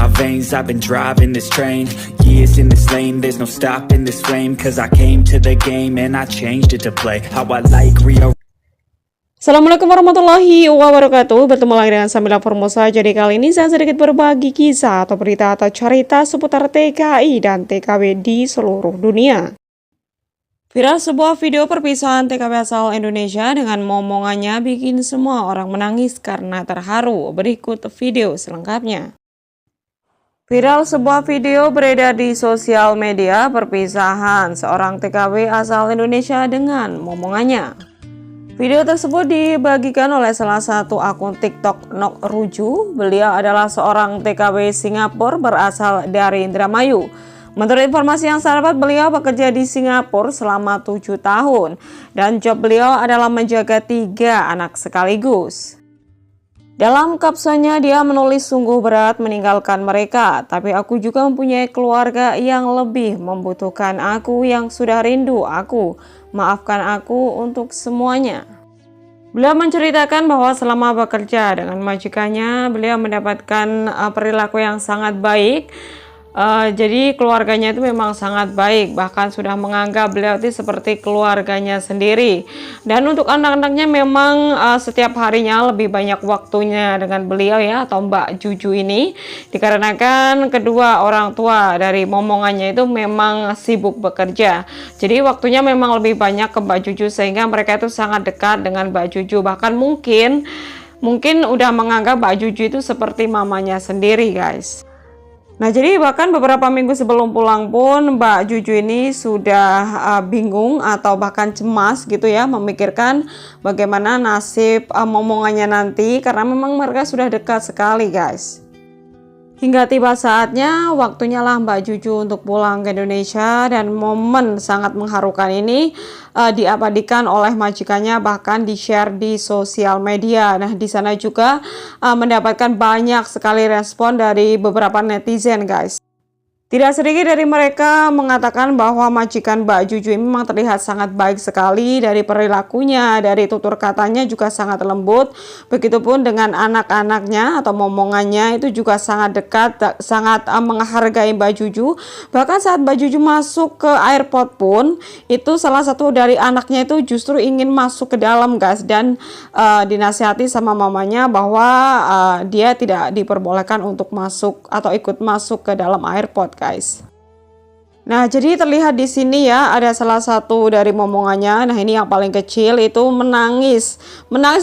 my veins, I've been driving this train. Years in this lane, there's no stopping this flame. Cause I came to the game and I changed it to play how I like Rio. Assalamualaikum warahmatullahi wabarakatuh. Bertemu lagi dengan Samila Formosa. Jadi kali ini saya sedikit berbagi kisah atau berita atau cerita seputar TKI dan TKW di seluruh dunia. Viral sebuah video perpisahan TKW asal Indonesia dengan momongannya bikin semua orang menangis karena terharu. Berikut video selengkapnya. Viral sebuah video beredar di sosial media perpisahan seorang TKW asal Indonesia dengan momongannya. Video tersebut dibagikan oleh salah satu akun TikTok Nok Ruju. Beliau adalah seorang TKW Singapura berasal dari Indramayu. Menurut informasi yang saya dapat, beliau bekerja di Singapura selama 7 tahun dan job beliau adalah menjaga 3 anak sekaligus. Dalam kapsannya dia menulis, sungguh berat meninggalkan mereka, tapi aku juga mempunyai keluarga yang lebih membutuhkan aku, yang sudah rindu aku. Maafkan aku untuk semuanya. Beliau menceritakan bahwa selama bekerja dengan majikannya, beliau mendapatkan perilaku yang sangat baik. Jadi keluarganya itu memang sangat baik, bahkan sudah menganggap beliau itu seperti keluarganya sendiri. Dan untuk anak-anaknya memang setiap harinya lebih banyak waktunya dengan beliau ya, atau Mbak Juju ini, dikarenakan kedua orang tua dari momongannya itu memang sibuk bekerja. Jadi waktunya memang lebih banyak ke Mbak Juju, sehingga mereka itu sangat dekat dengan Mbak Juju. Bahkan mungkin udah menganggap Mbak Juju itu seperti mamanya sendiri, guys. Nah, jadi bahkan beberapa minggu sebelum pulang pun Mbak Juju ini sudah bingung atau bahkan cemas gitu ya, memikirkan bagaimana nasib momongannya nanti, karena memang mereka sudah dekat sekali, guys. Hingga tiba saatnya, waktunya lah Mbak Juju untuk pulang ke Indonesia, dan momen sangat mengharukan ini diabadikan oleh majikannya, bahkan di-share di sosial media. Nah, di sana juga mendapatkan banyak sekali respon dari beberapa netizen, guys. Tidak sedikit dari mereka mengatakan bahwa majikan Mbak Juju ini memang terlihat sangat baik sekali, dari perilakunya, dari tutur katanya juga sangat lembut. Begitupun dengan anak-anaknya atau momongannya itu juga sangat dekat, sangat menghargai Mbak Juju. Bahkan saat Mbak Juju masuk ke airport pun, itu salah satu dari anaknya itu justru ingin masuk ke dalam, guys, dan dinasihati sama mamanya bahwa dia tidak diperbolehkan untuk masuk atau ikut masuk ke dalam airport, guys. Nah, jadi terlihat di sini ya, ada salah satu dari momongannya. Nah, ini yang paling kecil itu menangis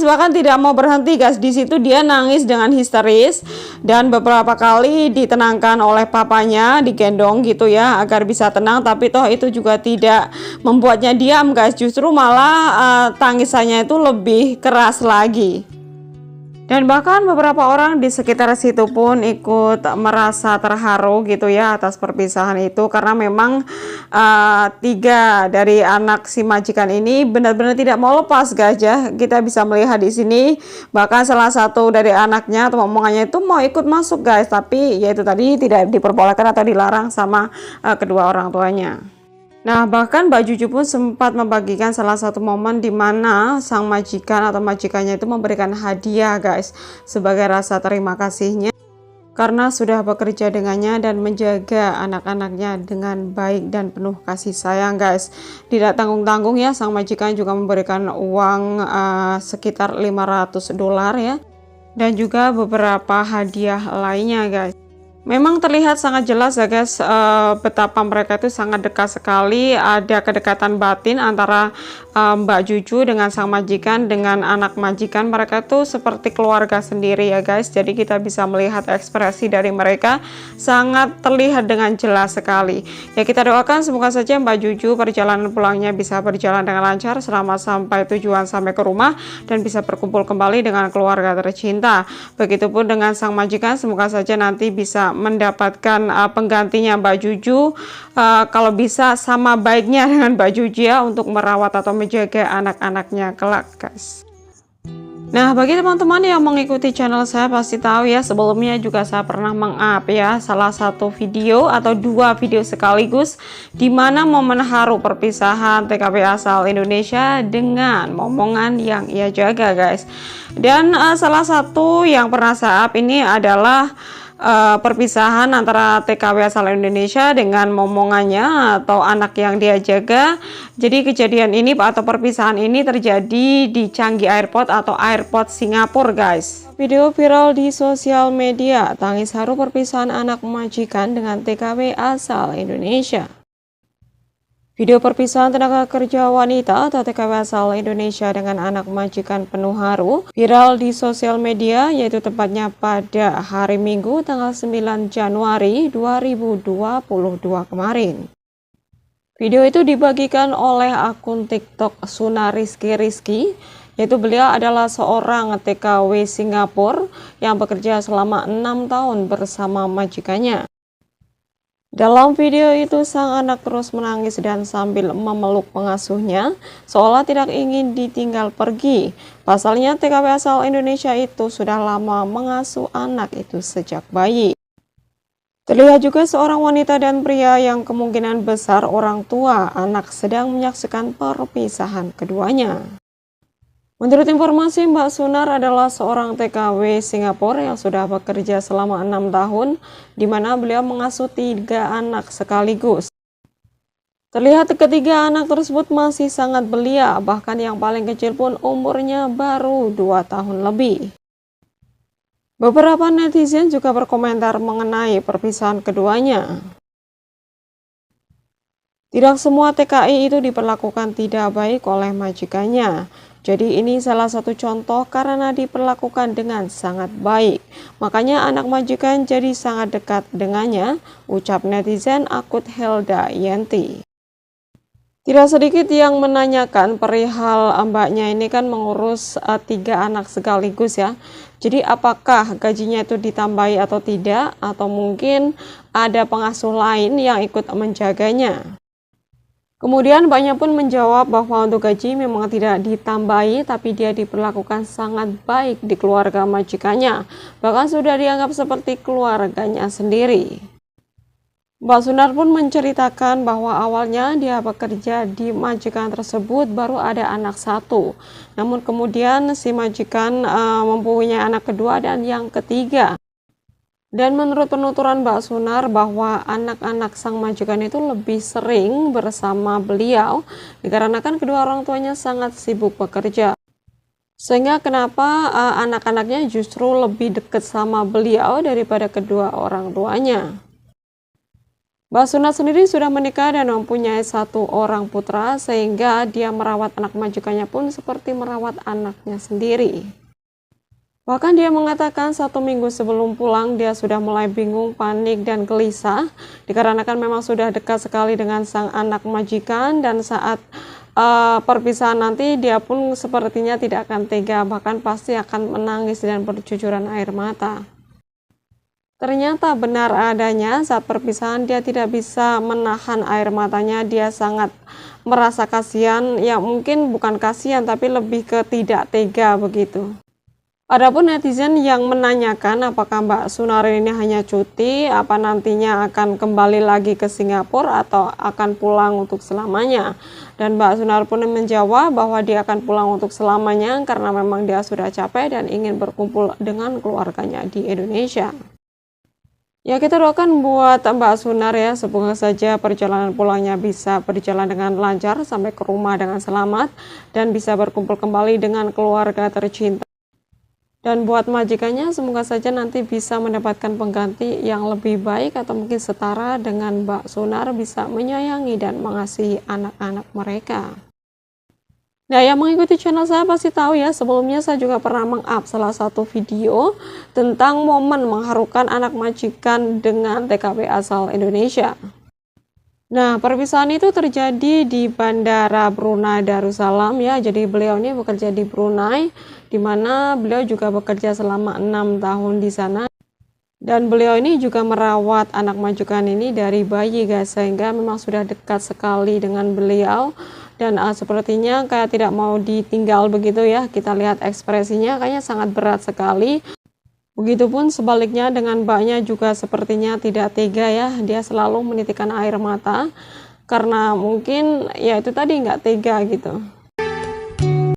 bahkan tidak mau berhenti, guys. Di situ dia nangis dengan histeris, dan beberapa kali ditenangkan oleh papanya, digendong gitu ya agar bisa tenang. Tapi toh itu juga tidak membuatnya diam, guys. Justru malah tangisannya itu lebih keras lagi. Dan bahkan beberapa orang di sekitar situ pun ikut merasa terharu gitu ya atas perpisahan itu, karena memang 3 dari anak si majikan ini benar-benar tidak mau lepas, guys ya. Kita bisa melihat di sini bahkan salah satu dari anaknya atau omongannya itu mau ikut masuk, guys, tapi ya itu tadi tidak diperbolehkan atau dilarang sama kedua orang tuanya. Nah, bahkan Mbak Juju pun sempat membagikan salah satu momen di mana sang majikan atau majikannya itu memberikan hadiah, guys, sebagai rasa terima kasihnya karena sudah bekerja dengannya dan menjaga anak-anaknya dengan baik dan penuh kasih sayang, guys. Tidak tanggung-tanggung ya, sang majikan juga memberikan uang sekitar $500 ya, dan juga beberapa hadiah lainnya, guys. Memang terlihat sangat jelas ya, guys, betapa mereka itu sangat dekat sekali. Ada kedekatan batin antara Mbak Juju dengan sang majikan, dengan anak majikan. Mereka itu seperti keluarga sendiri ya, guys. Jadi kita bisa melihat ekspresi dari mereka sangat terlihat dengan jelas sekali. Ya, kita doakan semoga saja Mbak Juju perjalanan pulangnya bisa berjalan dengan lancar selama sampai tujuan, sampai ke rumah, dan bisa berkumpul kembali dengan keluarga tercinta. Begitupun dengan sang majikan, semoga saja nanti bisa mendapatkan penggantinya Mbak Juju, kalau bisa sama baiknya dengan Mbak Juju ya, untuk merawat atau menjaga anak-anaknya kelak, guys. Nah, bagi teman-teman yang mengikuti channel saya pasti tahu ya, sebelumnya juga saya pernah meng-up ya salah satu video atau 2 video sekaligus di mana momen haru perpisahan TKW asal Indonesia dengan momongan yang ia jaga, guys. Dan salah satu yang pernah saya up ini adalah perpisahan antara TKW asal Indonesia dengan momongannya atau anak yang dia jaga. Jadi kejadian ini atau perpisahan ini terjadi di Changi Airport atau Airport Singapura, guys. Video viral di sosial media, tangis haru perpisahan anak majikan dengan TKW asal Indonesia. Video perpisahan tenaga kerja wanita atau TKW asal Indonesia dengan anak majikan penuh haru viral di sosial media, yaitu tepatnya pada hari Minggu tanggal 9 Januari 2022 kemarin. Video itu dibagikan oleh akun TikTok Suna Rizky, yaitu beliau adalah seorang TKW Singapura yang bekerja selama 6 tahun bersama majikannya. Dalam video itu, sang anak terus menangis dan sambil memeluk pengasuhnya, seolah tidak ingin ditinggal pergi. Pasalnya, TKW asal Indonesia itu sudah lama mengasuh anak itu sejak bayi. Terlihat juga seorang wanita dan pria yang kemungkinan besar orang tua anak sedang menyaksikan perpisahan keduanya. Menurut informasi, Mbak Sunar adalah seorang TKW Singapura yang sudah bekerja selama 6 tahun, di mana beliau mengasuh 3 anak sekaligus. Terlihat ketiga anak tersebut masih sangat belia, bahkan yang paling kecil pun umurnya baru 2 tahun lebih. Beberapa netizen juga berkomentar mengenai perpisahan keduanya. Tidak semua TKI itu diperlakukan tidak baik oleh majikannya. Jadi ini salah satu contoh karena diperlakukan dengan sangat baik. Makanya anak majikan jadi sangat dekat dengannya, ucap netizen akun Helda Yenti. Tidak sedikit yang menanyakan perihal mbaknya ini kan mengurus 3 anak sekaligus ya. Jadi apakah gajinya itu ditambahi atau tidak, atau mungkin ada pengasuh lain yang ikut menjaganya. Kemudian banyak pun menjawab bahwa untuk gaji memang tidak ditambahi, tapi dia diperlakukan sangat baik di keluarga majikannya. Bahkan sudah dianggap seperti keluarganya sendiri. Mbak Sunar pun menceritakan bahwa awalnya dia bekerja di majikan tersebut baru ada anak 1. Namun kemudian si majikan mempunyai anak kedua dan yang ketiga. Dan menurut penuturan Mbak Sunar bahwa anak-anak sang majikan itu lebih sering bersama beliau dikarenakan kedua orang tuanya sangat sibuk bekerja. Sehingga kenapa anak-anaknya justru lebih dekat sama beliau daripada kedua orang tuanya. Mbak Sunar sendiri sudah menikah dan mempunyai 1 orang putra, sehingga dia merawat anak majikannya pun seperti merawat anaknya sendiri. Bahkan dia mengatakan 1 minggu sebelum pulang dia sudah mulai bingung, panik, dan gelisah dikarenakan memang sudah dekat sekali dengan sang anak majikan, dan saat perpisahan nanti dia pun sepertinya tidak akan tega, bahkan pasti akan menangis dan bercucuran air mata. Ternyata benar adanya, saat perpisahan dia tidak bisa menahan air matanya, dia sangat merasa kasihan, ya mungkin bukan kasihan tapi lebih ke tidak tega begitu. Adapun netizen yang menanyakan apakah Mbak Sunar ini hanya cuti, apa nantinya akan kembali lagi ke Singapura atau akan pulang untuk selamanya. Dan Mbak Sunar pun menjawab bahwa dia akan pulang untuk selamanya karena memang dia sudah capek dan ingin berkumpul dengan keluarganya di Indonesia. Ya, kita doakan buat Mbak Sunar ya, semoga saja perjalanan pulangnya bisa berjalan dengan lancar sampai ke rumah dengan selamat dan bisa berkumpul kembali dengan keluarga tercinta. Dan buat majikannya, semoga saja nanti bisa mendapatkan pengganti yang lebih baik atau mungkin setara dengan Mbak Sunar, bisa menyayangi dan mengasihi anak-anak mereka. Nah, yang mengikuti channel saya pasti tahu ya, sebelumnya saya juga pernah meng-up salah satu video tentang momen mengharukan anak majikan dengan TKW asal Indonesia. Nah, perpisahan itu terjadi di Bandara Brunei Darussalam ya. Jadi beliau ini bekerja di Brunei, di mana beliau juga bekerja selama 6 tahun di sana. Dan beliau ini juga merawat anak majikan ini dari bayi guys, sehingga memang sudah dekat sekali dengan beliau. Dan sepertinya kayak tidak mau ditinggal begitu ya. Kita lihat ekspresinya kayaknya sangat berat sekali. Begitupun sebaliknya dengan mbaknya juga sepertinya tidak tega ya, dia selalu menitikkan air mata karena mungkin ya itu tadi nggak tega gitu.